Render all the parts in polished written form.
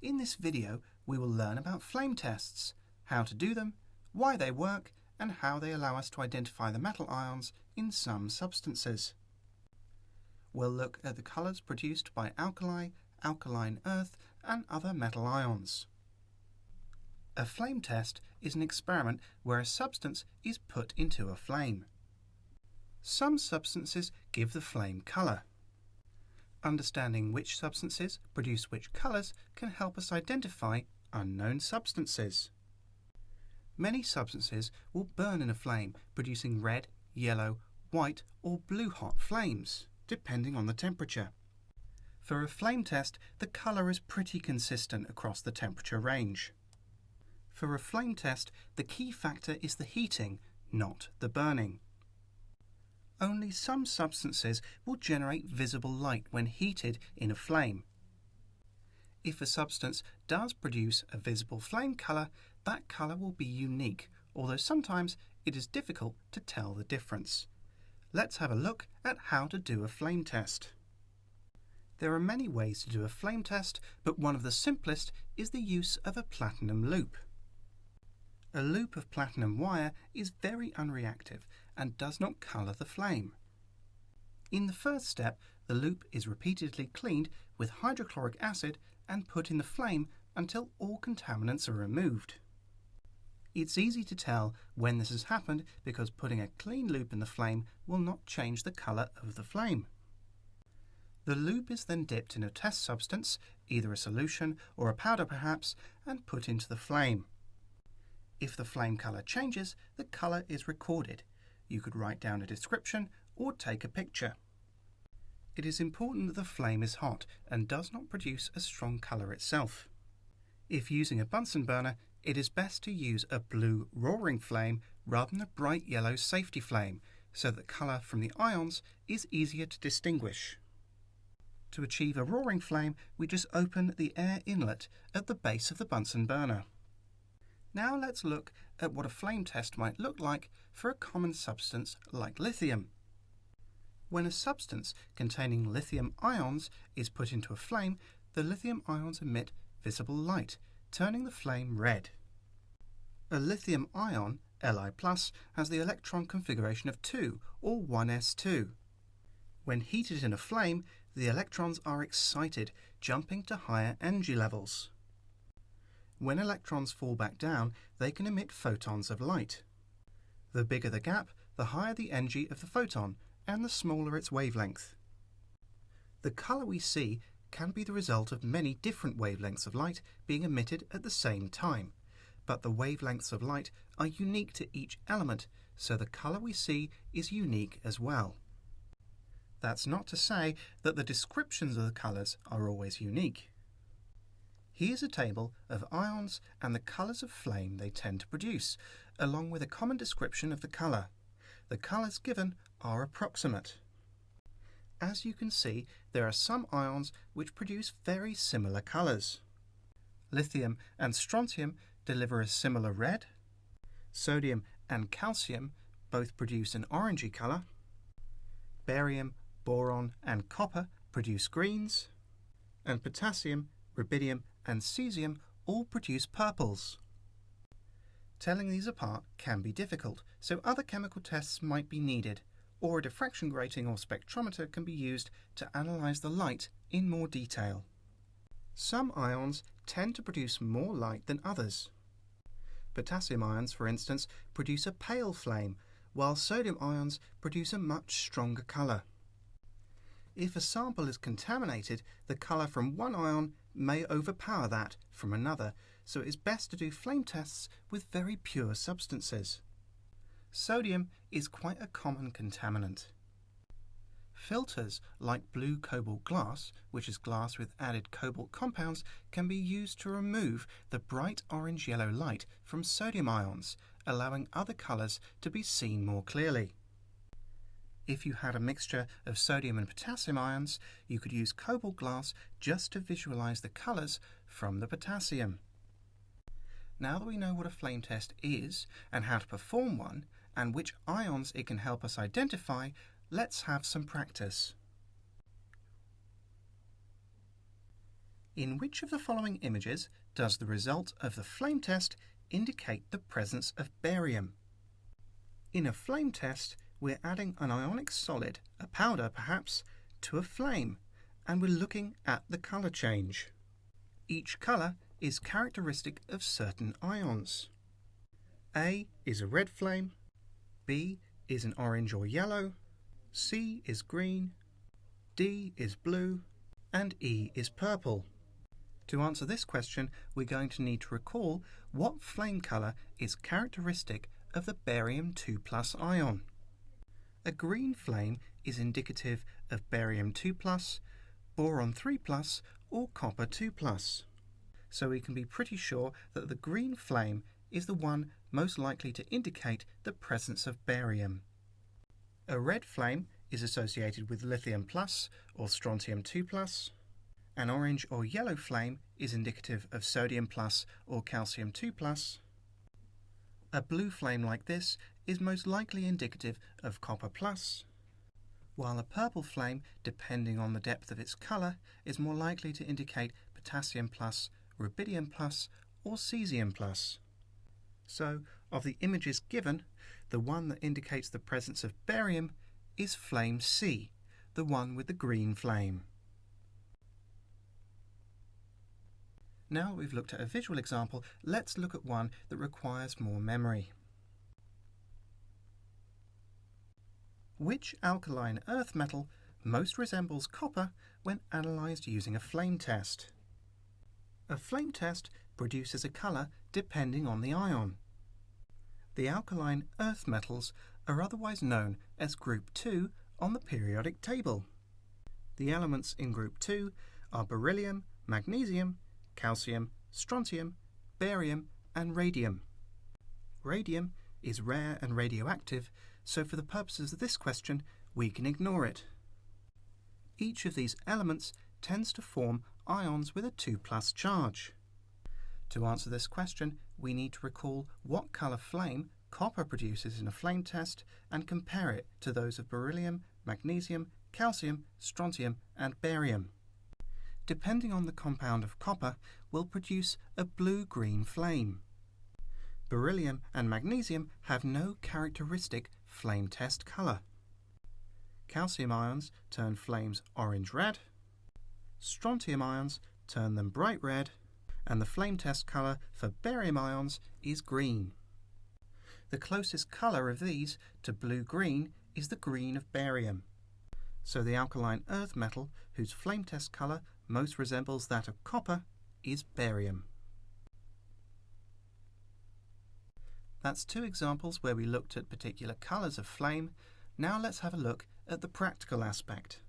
In this video, we will learn about flame tests, how to do them, why they work, and how they allow us to identify the metal ions in some substances. We'll look at the colours produced by alkali, alkaline earth, and other metal ions. A flame test is an experiment where a substance is put into a flame. Some substances give the flame colour. Understanding which substances produce which colours can help us identify unknown substances. Many substances will burn in a flame, producing red, yellow, white or blue hot flames, depending on the temperature. For a flame test, the colour is pretty consistent across the temperature range. For a flame test, the key factor is the heating, not the burning. Only some substances will generate visible light when heated in a flame. If a substance does produce a visible flame colour, that colour will be unique, although sometimes it is difficult to tell the difference. Let's have a look at how to do a flame test. There are many ways to do a flame test, but one of the simplest is the use of a platinum loop. A loop of platinum wire is very unreactive and does not colour the flame. In the first step, the loop is repeatedly cleaned with hydrochloric acid and put in the flame until all contaminants are removed. It's easy to tell when this has happened because putting a clean loop in the flame will not change the colour of the flame. The loop is then dipped in a test substance, either a solution or a powder perhaps, and put into the flame. If the flame colour changes, the colour is recorded. You could write down a description or take a picture. It is important that the flame is hot and does not produce a strong colour itself. If using a Bunsen burner, it is best to use a blue roaring flame rather than a bright yellow safety flame, so that colour from the ions is easier to distinguish. To achieve a roaring flame, we just open the air inlet at the base of the Bunsen burner. Now let's look at what a flame test might look like for a common substance like lithium. When a substance containing lithium ions is put into a flame, the lithium ions emit visible light, turning the flame red. A lithium ion, Li+, has the electron configuration of 2 or 1s2. When heated in a flame, the electrons are excited, jumping to higher energy levels. When electrons fall back down, they can emit photons of light. The bigger the gap, the higher the energy of the photon, and the smaller its wavelength. The colour we see can be the result of many different wavelengths of light being emitted at the same time, but the wavelengths of light are unique to each element, so the colour we see is unique as well. That's not to say that the descriptions of the colours are always unique. Here's a table of ions and the colours of flame they tend to produce, along with a common description of the colour. The colours given are approximate. As you can see, there are some ions which produce very similar colours. Lithium and strontium deliver a similar red. Sodium and calcium both produce an orangey colour. Barium, boron and copper produce greens. And potassium, rubidium and cesium all produce purples. Telling these apart can be difficult, so other chemical tests might be needed, or a diffraction grating or spectrometer can be used to analyse the light in more detail. Some ions tend to produce more light than others. Potassium ions, for instance, produce a pale flame, while sodium ions produce a much stronger colour. If a sample is contaminated, the colour from one ion may overpower that from another, so it is best to do flame tests with very pure substances. Sodium is quite a common contaminant. Filters like blue cobalt glass, which is glass with added cobalt compounds, can be used to remove the bright orange-yellow light from sodium ions, allowing other colours to be seen more clearly. If you had a mixture of sodium and potassium ions, you could use cobalt glass just to visualise the colours from the potassium. Now that we know what a flame test is and how to perform one, and which ions it can help us identify, let's have some practice. In which of the following images does the result of the flame test indicate the presence of barium? In a flame test, we're adding an ionic solid, a powder perhaps, to a flame, and we're looking at the colour change. Each colour is characteristic of certain ions. A is a red flame, B is an orange or yellow, C is green, D is blue, and E is purple. To answer this question, we're going to need to recall what flame colour is characteristic of the barium 2+ ion. A green flame is indicative of barium 2+, boron 3+, or copper 2+. So we can be pretty sure that the green flame is the one most likely to indicate the presence of barium. A red flame is associated with lithium plus or strontium 2+. An orange or yellow flame is indicative of sodium plus or calcium 2+. A blue flame like this is most likely indicative of copper plus, while a purple flame, depending on the depth of its colour, is more likely to indicate potassium plus, rubidium plus, or cesium plus. So, of the images given, the one that indicates the presence of barium is flame C, the one with the green flame. Now we've looked at a visual example, let's look at one that requires more memory. Which alkaline earth metal most resembles copper when analysed using a flame test? A flame test produces a colour depending on the ion. The alkaline earth metals are otherwise known as Group 2 on the periodic table. The elements in Group 2 are beryllium, magnesium, calcium, strontium, barium, and radium. Radium is rare and radioactive, so for the purposes of this question, we can ignore it. Each of these elements tends to form ions with a 2+ charge. To answer this question, we need to recall what colour flame copper produces in a flame test and compare it to those of beryllium, magnesium, calcium, strontium, and barium. Depending on the compound of copper, will produce a blue-green flame. Beryllium and magnesium have no characteristic flame test colour. Calcium ions turn flames orange-red, strontium ions turn them bright red, and the flame test colour for barium ions is green. The closest colour of these to blue-green is the green of barium. So the alkaline earth metal whose flame test colour most resembles that of copper is barium. That's two examples where we looked at particular colours of flame. Now let's have a look at the practical aspect.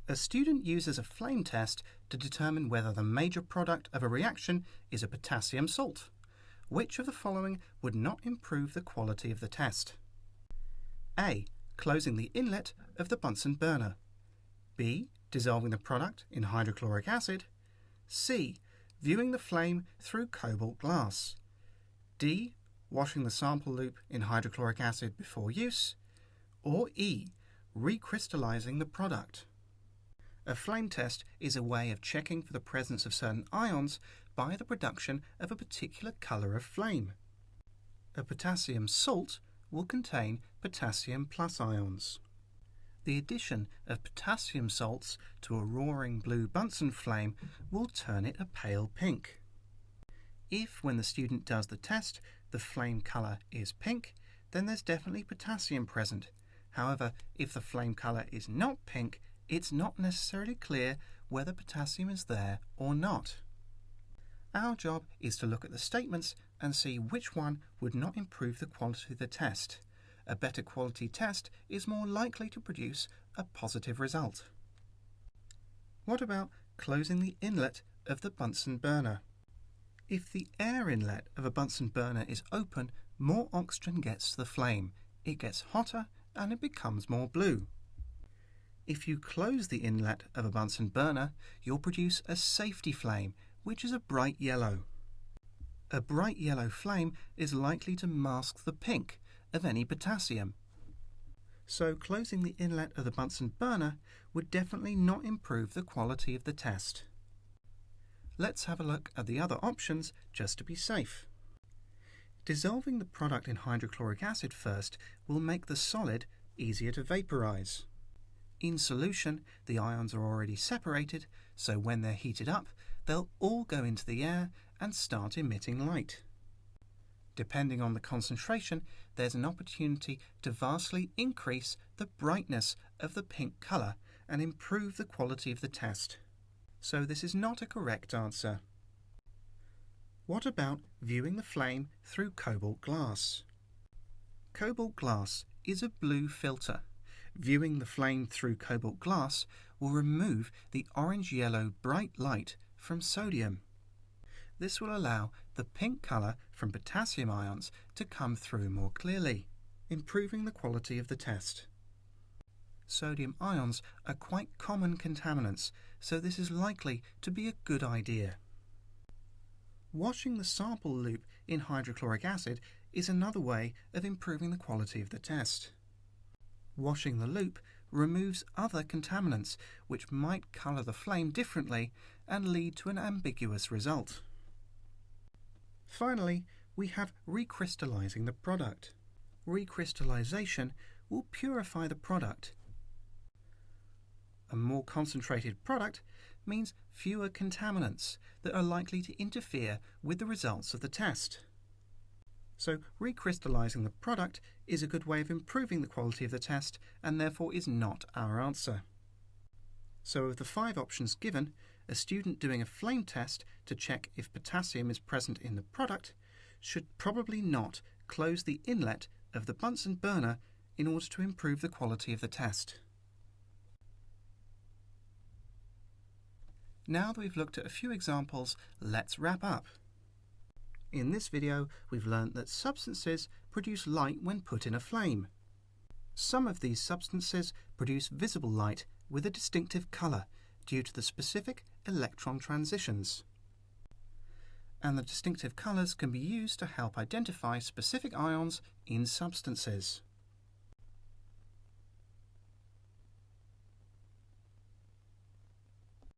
A student uses a flame test to determine whether the major product of a reaction is a potassium salt. Which of the following would not improve the quality of the test? A. Closing the inlet of the Bunsen burner. B. Dissolving the product in hydrochloric acid. C. Viewing the flame through cobalt glass. D. Washing the sample loop in hydrochloric acid before use. Or E. Recrystallizing the product. A flame test is a way of checking for the presence of certain ions by the production of a particular colour of flame. A potassium salt will contain potassium plus ions. The addition of potassium salts to a roaring blue Bunsen flame will turn it a pale pink. If, when the student does the test, the flame colour is pink, then there's definitely potassium present. However, if the flame colour is not pink, it's not necessarily clear whether potassium is there or not. Our job is to look at the statements and see which one would not improve the quality of the test. A better quality test is more likely to produce a positive result. What about closing the inlet of the Bunsen burner? If the air inlet of a Bunsen burner is open, more oxygen gets to the flame. It gets hotter and it becomes more blue. If you close the inlet of a Bunsen burner, you'll produce a safety flame, which is a bright yellow. A bright yellow flame is likely to mask the pink of any potassium. So closing the inlet of the Bunsen burner would definitely not improve the quality of the test. Let's have a look at the other options just to be safe. Dissolving the product in hydrochloric acid first will make the solid easier to vaporize. In solution, the ions are already separated, so when they're heated up, they'll all go into the air and start emitting light. Depending on the concentration, there's an opportunity to vastly increase the brightness of the pink colour and improve the quality of the test. So this is not a correct answer. What about viewing the flame through cobalt glass? Cobalt glass is a blue filter. Viewing the flame through cobalt glass will remove the orange-yellow bright light from sodium. This will allow the pink colour from potassium ions to come through more clearly, improving the quality of the test. Sodium ions are quite common contaminants, so this is likely to be a good idea. Washing the sample loop in hydrochloric acid is another way of improving the quality of the test. Washing the loop removes other contaminants which might colour the flame differently and lead to an ambiguous result. Finally, we have recrystallizing the product. Recrystallization will purify the product. A more concentrated product means fewer contaminants that are likely to interfere with the results of the test. So recrystallizing the product is a good way of improving the quality of the test and therefore is not our answer. So of the 5 options given, a student doing a flame test to check if potassium is present in the product should probably not close the inlet of the Bunsen burner in order to improve the quality of the test. Now that we've looked at a few examples, let's wrap up. In this video, we've learnt that substances produce light when put in a flame. Some of these substances produce visible light with a distinctive colour due to the specific electron transitions. And the distinctive colours can be used to help identify specific ions in substances.